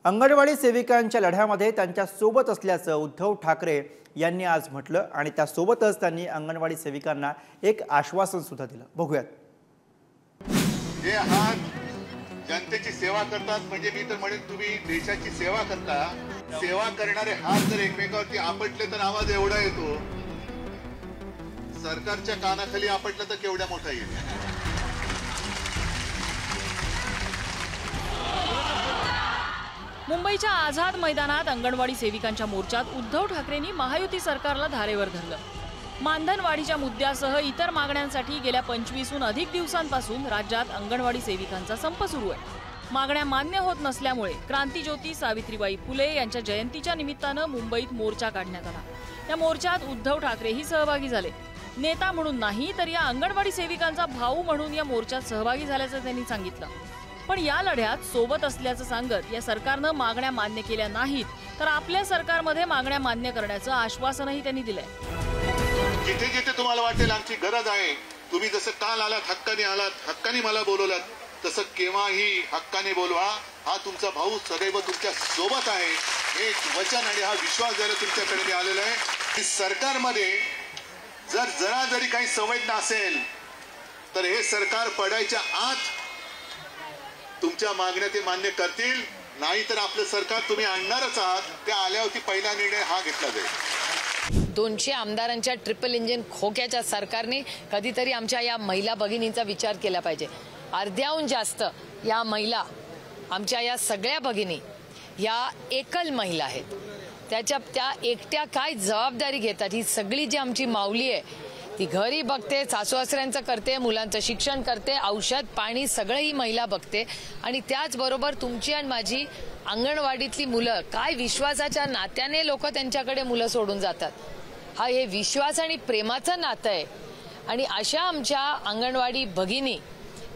अंगणवाडी सेविकांच्या लढ्यामध्ये त्यांच्या सोबत असल्याचं उद्धव ठाकरे यांनी आज म्हटलं आणि त्यासोबतच त्यांनी अंगणवाडी सेविकांना एक आश्वासन सुद्धा दिलं। बघूयात। जे हात जनतेची सेवा करतात म्हणजे मी तर म्हणेन तुम्ही देशाची सेवा करता। सेवा करणारे हात जर एकमेकांवरती आपटले तर आवाज एवढा येतो, सरकारच्या कानाखाली आपटलं तर केवढा मोठा येईल। मुंबईच्या आझाद मैदानात अंगणवाडी सेविकांच्या मोर्चात उद्धव ठाकरेंनी महायुती सरकारला धारेवर धरलं। मानधन वाढीच्या मुद्द्यासह इतर मागण्यांसाठी गेल्या 25हून अधिक दिवसांपासून राज्यात अंगणवाडी सेविकांचा संप सुरू आहे। मागण्या मान्य होत नसल्यामुळे क्रांतिज्योती सावित्रीबाई फुले यांच्या जयंतीच्या निमित्तानं मुंबईत मोर्चा काढण्यात आला। या मोर्चात उद्धव ठाकरेही सहभागी झाले। नेता म्हणून नाही तर या अंगणवाडी सेविकांचा भाऊ म्हणून या मोर्चात सहभागी झाल्याचं त्यांनी सांगितलं। पण या लढ्यात सोबत असल्याचं सांगत या सरकारनं मागण्या मान्य केल्या नाहीत तर आपल्या सरकारमध्ये मागण्या मान्य करण्याचं आश्वासनही त्यांनी दिलंय। जिथे जिथे तुम्हाला वाटेल आमची गरज आहे, तुम्ही जसं काल आलात हक्काने मला बोलवलात, तसं केव्हाही हक्काने बोलवा। हा तुमचा भाऊ सदैव तुमच्या सोबत आहे, हे वचन आणि हा विश्वास द्यायला तुमच्याकडे मी आलेला आहे। सरकारमध्ये जर जरा जरी काही संवेदना असेल तर हे सरकार पडायच्या आत तुमच्या मागण्या ते मान्य करतील, नाही तर आपलं सरकार तुम्ही आणणारच आहात। त्या आल्यावरती पहिला निर्णय हा घेतला जाईल। 200 आमदारांच्या ट्रिपल इंजिन खोक्याच्या सरकारने कधीतरी आमच्या या महिला भगिनींचा विचार केला पाहिजे। अर्ध्याहून जास्त या महिला आमच्या या सगळ्या भगिनी या एकल महिला आहेत। त्या एकट्या काय जबाबदारी घेतात। ही सगळी जी आमची माऊली आहे ती घरी बघते, सासू-सासऱ्यांचं करते, मुलांचं शिक्षण करते, औषध पाणी सगळं ही महिला बघते। आणि त्याचबरोबर तुमची आणि माझी अंगणवाडीतली मुलं काय विश्वासाच्या नात्याने लोक त्यांच्याकडे मुलं सोडून जातात। हा हे विश्वास आणि प्रेमाचं नातं आहे। आणि अशा आमच्या अंगणवाडी भगिनी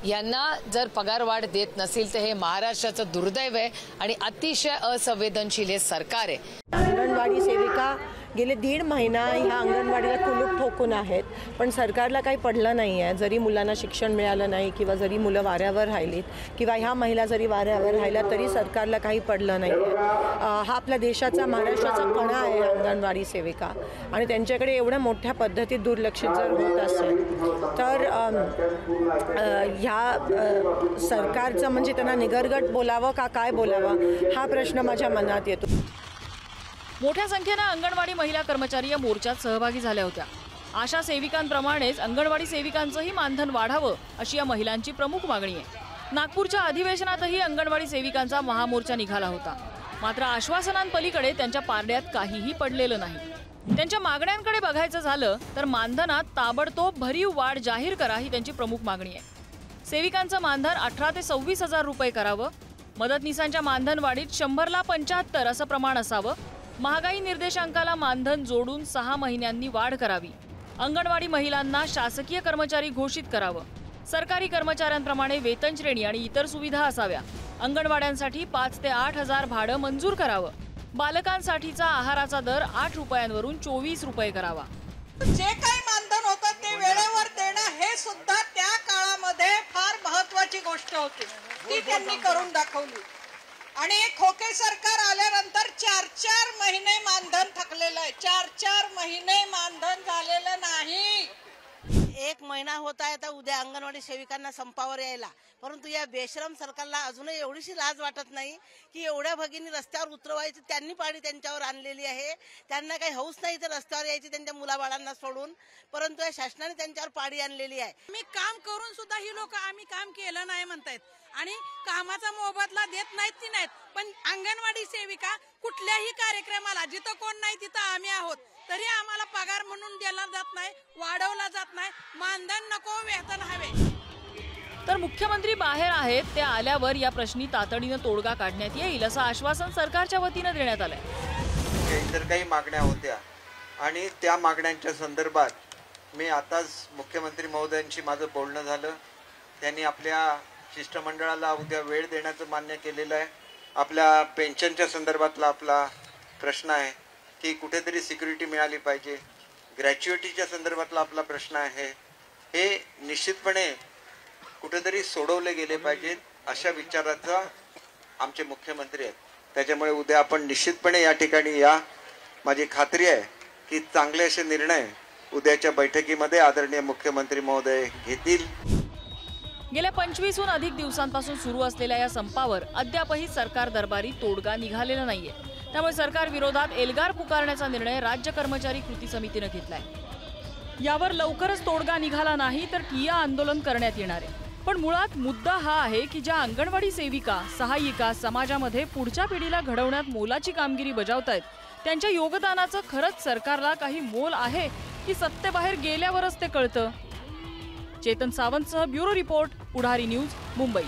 यांना जर पगारवाढ देत नसेल तर हे महाराष्ट्राचं दुर्दैव आहे आणि अतिशय असंवेदनशील हे सरकार आहे। अंगणवाडी सेविका गेले 1.5 महिना ह्या अंगणवाडीला कुलूप ठोकून आहेत, पण सरकारला काही पडलं नाही आहे। जरी मुलांना शिक्षण मिळालं नाही किंवा जरी मुलं वाऱ्यावर राहिलीत किंवा ह्या महिला जरी वाऱ्यावर राहिल्या तरी सरकारला काही पडलं नाही आहे। हा आपल्या देशाचा महाराष्ट्राचा कणा आहे अंगणवाडी सेविका, आणि त्यांच्याकडे एवढ्या मोठ्या पद्धतीत दुर्लक्षित जर होत असेल तर ह्या सरकारचं म्हणजे त्यांना निगरगट बोलावं का काय बोलावं हा प्रश्न माझ्या मनात येतो। मोठ्या संख्येने अंगणवाडी महिला कर्मचारी या मोर्चात सहभागी झाल्या होत्या। आशा सेविकांप्रमाणेच अंगणवाडी सेविकांचंही मानधन वाढावं अशी या महिलांची प्रमुख मागणी आहे। नागपूरच्या अधिवेशनातही अंगणवाडी सेविकांचा महामोर्चा निघाला होता, मात्र आश्वासनांपलीकडे त्यांच्या पारड्यात काहीही पडलेलं नाही। त्यांच्या मागण्यांकडे बघायचं झालं तर मानधनात ताबडतोब भरीव वाढ जाहीर करा ही त्यांची प्रमुख मागणी आहे। सेविकांचं मानधन 18 ते 26 हजार रुपये करावं, मदतनीसांच्या मानधन वाढीत 100 ला 75 असं प्रमाण असावं, महागाई निर्देशांकाला मानधन जोडून 6 महिन्यांनी वाढ करावी, अंगणवाडी महिलांना शासकीय कर्मचारी घोषित करावं, सरकारी कर्मचाऱ्यांप्रमाणे वेतन श्रेणी आणि इतर सुविधा असाव्या, अंगणवाड्यांसाठी 5 ते 8 हजार भाडं मंजूर करावं, बालकांसाठीचा आहाराचा दर 8 रुपयांवरून 24 रुपये करावा। जे काही मानधन होतं ते वेळेवर देणं हे सुद्धा त्या काळामध्ये फार महत्त्वाची गोष्ट होती, ती त्यांनी करून दाखवली। आणि खोके सरकार आल्यानंतर 4-4 महिने मानधन थकलेलं आहे, 4-4 महिने मानधन झालेलं नाही। 1 महिना होत आहे तर उद्या अंगणवाडी सेविकांना संपावर यायला, परंतु या बेशरम सरकारला अजूनही एवढीशी लाज वाटत नाही की एवढ्या भगिनी रस्त्यावर उतरवायची त्यांनी पाळी त्यांच्यावर आणलेली आहे। त्यांना काही हौस नाही तर रस्त्यावर यायची त्यांच्या मुलाबाळांना सोडून, परंतु या शासनाने त्यांच्यावर पाळी आणलेली आहे। आम्ही काम करून सुद्धा ही लोक आम्ही काम केलं नाही म्हणतायत आणि कामाचा मोबदला देत नाहीत ती नाहीत, पण अंगणवाडी सेविका कुठल्याही कार्यक्रमाला जिथं कोण नाही तिथं आम्ही आहोत तरी आम्हाला पगार म्हणून दिला जात नाही, वाढवला जात नाही। मानधन नको, वेतन हवे। तर मुख्यमंत्री बाहेर आहेत, ते आल्यावर या प्रश्नी तातडीनं तोडगा काढण्यात येईल असं आश्वासन सरकारच्या वतीनं देण्यात आलंय। इतर काही मागण्या होत्या आणि त्या मागण्यांच्या संदर्भात मी आताच मुख्यमंत्री महोदयांशी माझं बोलणं झालं। त्यांनी आपल्या शिष्टमंडळाला उद्या वेळ देण्याचं मान्य केलेलं आहे। आपल्या पेन्शनच्या संदर्भातला आपला प्रश्न आहे की कुठेतरी सिक्युरिटी मिळाली पाहिजे, ग्रॅच्युइटीच्या संदर्भातला आपला प्रश्न आहे, हे निश्चितपणे कुठेतरी सोडवले गेले पाहिजेत अशा विचाराचा आमचे मुख्यमंत्री आहेत। त्याच्यामुळे उद्या आपण निश्चितपणे या ठिकाणी या. माझी खात्री आहे की चांगले असे निर्णय उद्याच्या बैठकीमध्ये आदरणीय मुख्यमंत्री महोदय घेतील. गेल्या 25हून अधिक दिवसांपासून सुरू असलेल्या या संपावर अद्यापही सरकार दरबारी तोडगा निघालेला नाहीये. त्यामुळे सरकार विरोधात एल्गार पुकारण्याचा निर्णय राज्य कर्मचारी कृती समितीने घेतलाय. यावर लवकरच तोडगा निघाला नाही तर ठिय्या आंदोलन करण्यात येणार आहे. पण मुळात मुद्दा हा आहे की ज्या अंगणवाडी सेविका सहाय्यिका समाजामध्ये पुढच्या पिढीला घडवण्यात मोलाची कामगिरी बजावतायत त्यांच्या योगदानाचं खरंच सरकारला काही मोल आहे की सत्तेबाहेर गेल्यावरच ते कळतं. चेतन सावंतसह ब्युरो रिपोर्ट, पुढारी न्यूज, मुंबई.